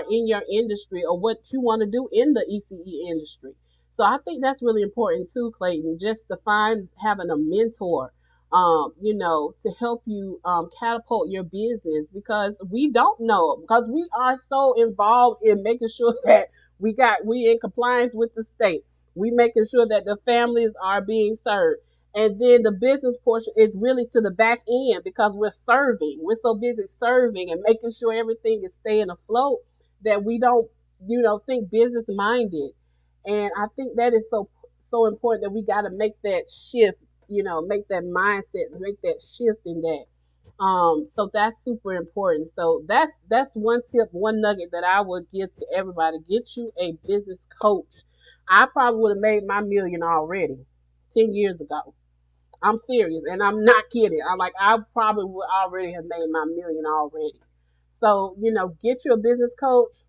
in your industry or what you want to do in the ECE industry. So I think that's really important too, Clayton, just to find having a mentor, to help you catapult your business, because we don't know, because we are so involved in making sure that we in compliance with the state. We making sure that the families are being served. And then the business portion is really to the back end because we're serving. We're so busy serving and making sure everything is staying afloat that we don't, think business minded. And I think that is so important that we got to make that shift, make that mindset, make that shift in that. So that's super important. So that's one tip, one nugget that I would give to everybody. Get you a business coach. I probably would have made my million already 10 years ago. I'm serious, and I'm not kidding. I probably would already have made my million already. So, get you a business coach.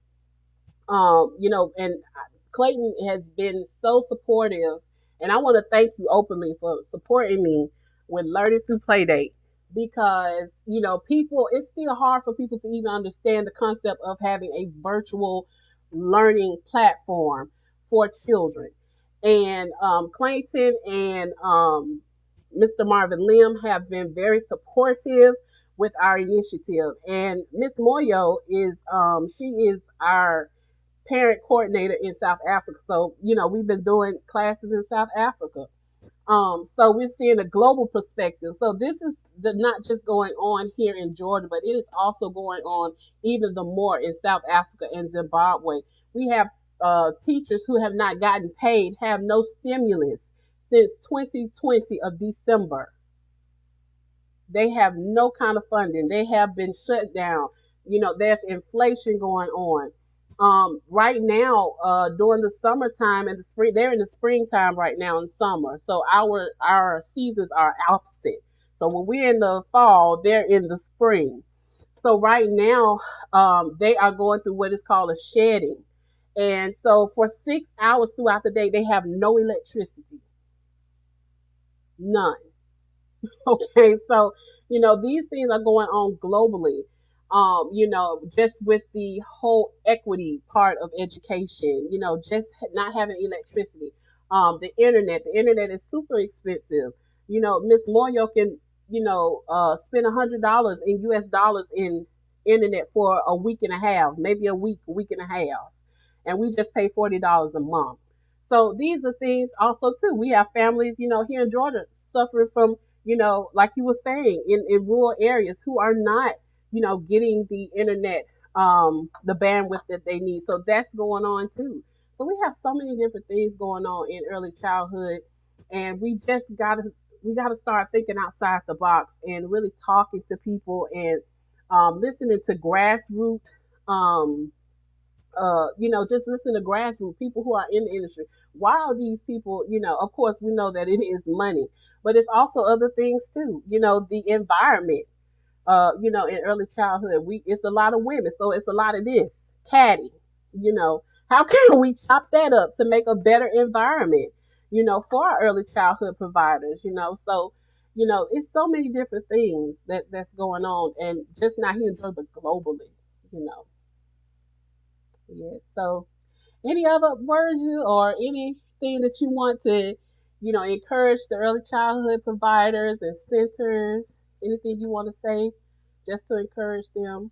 And Clayton has been so supportive, and I want to thank you openly for supporting me with Learning Through Playdate because, people, it's still hard for people to even understand the concept of having a virtual learning platform for children. And Clayton and Mr. Marvin Lim have been very supportive with our initiative. And Miss Moyo she is our parent coordinator in South Africa. So, we've been doing classes in South Africa. So we're seeing a global perspective. So this is not just going on here in Georgia, but it is also going on even the more in South Africa and Zimbabwe. We have teachers who have not gotten paid, have no stimulus since 2020 of December. They have no kind of funding. They have been shut down. There's inflation going on. Right now, during the summertime and the spring, they're in the springtime right now in summer. So our seasons are opposite. So when we're in the fall, they're in the spring. So right now, they are going through what is called a shedding. And so for 6 hours throughout the day, they have no electricity. None. Okay, so these things are going on globally. Just with the whole equity part of education, just not having electricity, the internet is super expensive. Miss Moyo can, spend $100 in US dollars in internet for a week and a half, maybe a week and a half, and we just pay $40 a month. So these are things also too. We have families, here in Georgia suffering from, like you were saying, in rural areas who are not, getting the internet, the bandwidth that they need. So that's going on too. So we have so many different things going on in early childhood, and we gotta start thinking outside the box and really talking to people and listening to grassroots just listen to grassroots people who are in the industry. Why are these people, of course, we know that it is money, but it's also other things too. The environment, in early childhood, it's a lot of women, so it's a lot of this caddy. How can we chop that up to make a better environment, for our early childhood providers, so. It's so many different things that's going on, and just not here in Georgia, but globally. You know, yes. So, any other words or anything that you want to, encourage the early childhood providers and centers? Anything you want to say just to encourage them?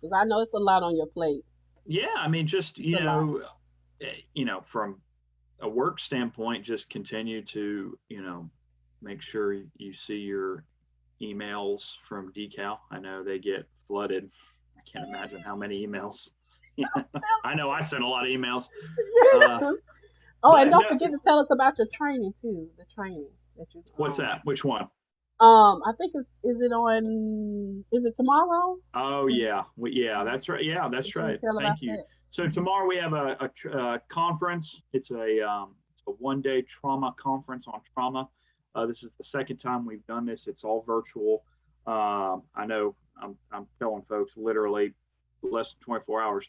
Because I know it's a lot on your plate. Yeah, I mean, just It's a lot. from a work standpoint, just continue to make sure you see your emails from Decal. I know they get flooded. I can't imagine how many emails. I know I sent a lot of emails. Yes. Oh, and But don't no, forget to tell us about your training too. The training that you what's that? Which one? I think is it tomorrow? Oh yeah, yeah, that's right. Yeah, that's Can you right. tell about Thank you. that? So tomorrow we have a conference. It's a 1 day trauma conference on trauma. This is the second time we've done this. It's all virtual. I know I'm telling folks literally less than 24 hours.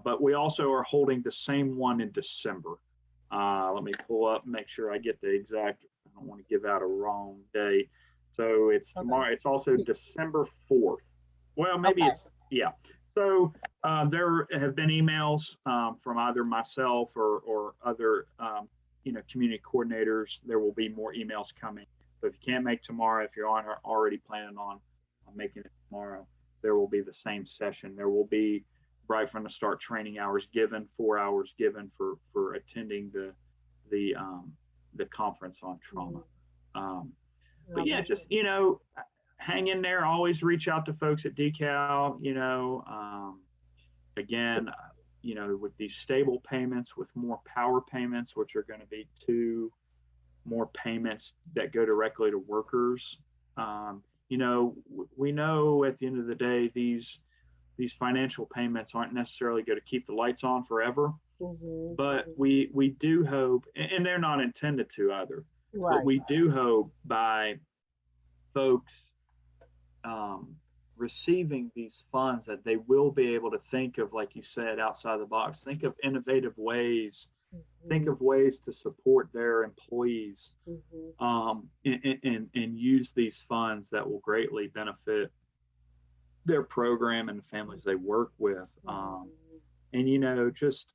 But we also are holding the same one in December. Let me pull up, make sure I get the exact. I don't want to give out a wrong day. So it's Okay. tomorrow. It's also December 4th. Well, maybe Okay. it's, yeah. So there have been emails from either myself or other, community coordinators. There will be more emails coming. So if you can't make tomorrow, if you're already planning on making it tomorrow, there will be the same session. There will be right from the start training hours given, 4 hours given for attending the conference on trauma. But yeah, just, hang in there. Always reach out to folks at Decal, again, with these stable payments, with more power payments, which are going to be more payments that go directly to workers. We know at the end of the day, these financial payments aren't necessarily going to keep the lights on forever, but we do hope, and they're not intended to either, but we do hope by folks receiving these funds that they will be able to think of, like you said, outside the box, think of innovative ways, think of ways to support their employees, and use these funds that will greatly benefit their program and the families they work with. And just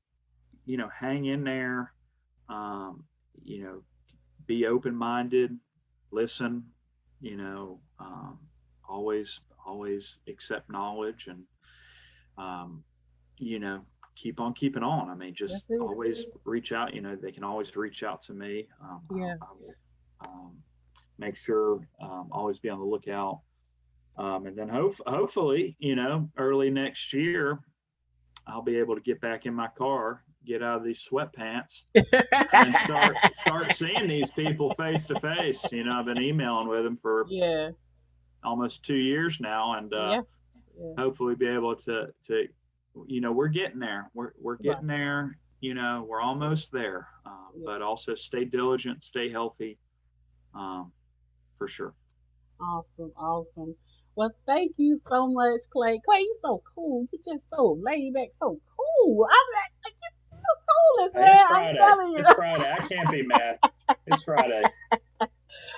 hang in there, be open-minded, listen, always accept knowledge, and keep on keeping on. I mean, just always reach out. They can always reach out to me. I will make sure always be on the lookout. And then hopefully, early next year, I'll be able to get back in my car, get out of these sweatpants, and start seeing these people face to face. I've been emailing with them for almost 2 years now, and hopefully be able to we're getting there. We're getting there. We're almost there. But also stay diligent, stay healthy, for sure. Awesome. Well, thank you so much, Clay. Clay, you're so cool. You're just so laid back, so cool. I'm like, you're so cool, man. I'm telling you. It's Friday. I can't be mad. It's Friday.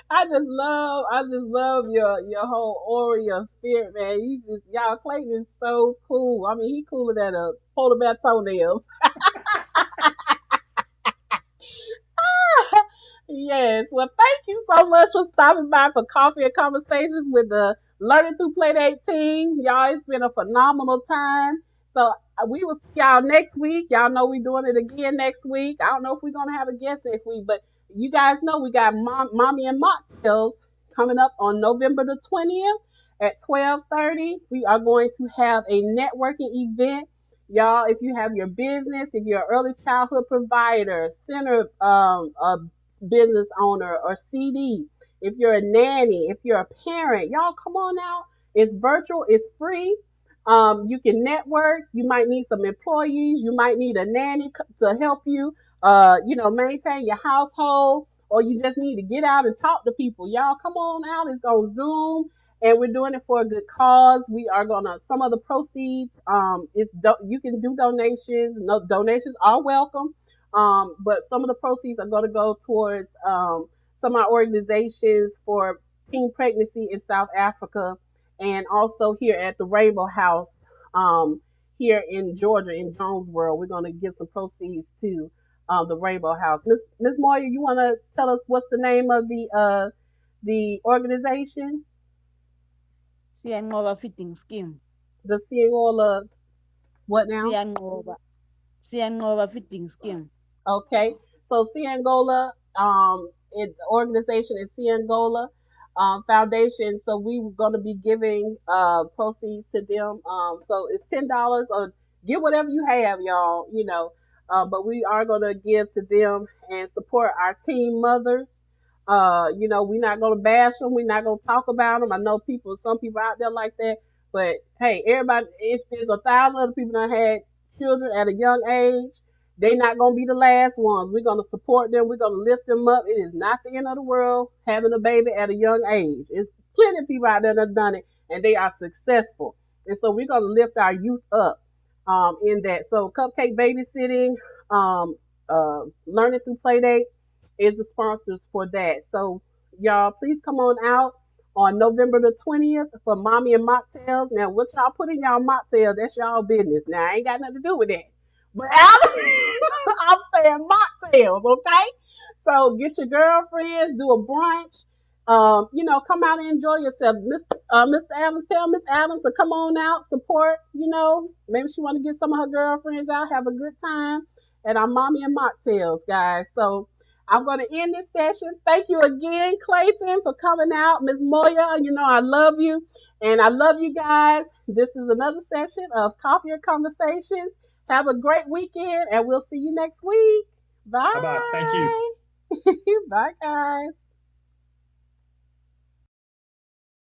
I just love your whole aura, your spirit, man. Y'all, Clayton is so cool. I mean, he cooler than a polar bear toenails. Yes. Well, thank you so much for stopping by for Coffee and Conversations with the Learning Through Playdate Team. Y'all, it's been a phenomenal time. So we will see y'all next week. Y'all know we're doing it again next week. I don't know if we're going to have a guest next week, but you guys know we got Mommy and Mocktails coming up on November the 20th at 12:30. We are going to have a networking event. Y'all, if you have your business, if you're an early childhood provider, center, business owner, or CD, if you're a nanny, if you're a parent, y'all come on out. It's virtual, it's free. You can network. You might need some employees. You might need a nanny to help you, maintain your household, or you just need to get out and talk to people. Y'all come on out. It's on Zoom, and we're doing it for a good cause. We are some of the proceeds, you can do donations. No, donations are welcome. But some of the proceeds are going to go towards some of our organizations for teen pregnancy in South Africa, and also here at the Rainbow House here in Georgia, in Jonesboro. We're going to give some proceeds to the Rainbow House. Miss Moya, you want to tell us what's the name of the organization? Siyanqoba Feeding Scheme. The Siyanqoba, what now? Siyanqoba Feeding Scheme. Okay, so Siyanqoba, the organization is Siyanqoba Foundation. So we're going to be giving proceeds to them. So it's $10, or give whatever you have, y'all. But we are going to give to them and support our teen mothers. We're not going to bash them. We're not going to talk about them. I know some people out there like that, but hey, everybody, it's 1,000 other people that had children at a young age. They're not going to be the last ones. We're going to support them. We're going to lift them up. It is not the end of the world having a baby at a young age. It's plenty of people out there that have done it, and they are successful. And so we're going to lift our youth up in that. So Cupcake Babysitting, Learning Through Playdate is the sponsors for that. So y'all, please come on out on November the 20th for Mommy and Mocktails. Now, what y'all put in y'all mocktails, that's y'all business. Now, I ain't got nothing to do with that. But I'm saying mocktails, okay? So get your girlfriends, do a brunch, come out and enjoy yourself. Mr. Adams, tell Miss Adams to come on out, support, maybe she want to get some of her girlfriends out, have a good time at our Mommy and Mocktails, guys. So I'm going to end this session. Thank you again, Clayton, for coming out. Miss Moya, you know I love you. And I love you guys. This is another session of Coffee or Conversations. Have a great weekend, and we'll see you next week. Bye. Bye-bye. Thank you. Bye, guys.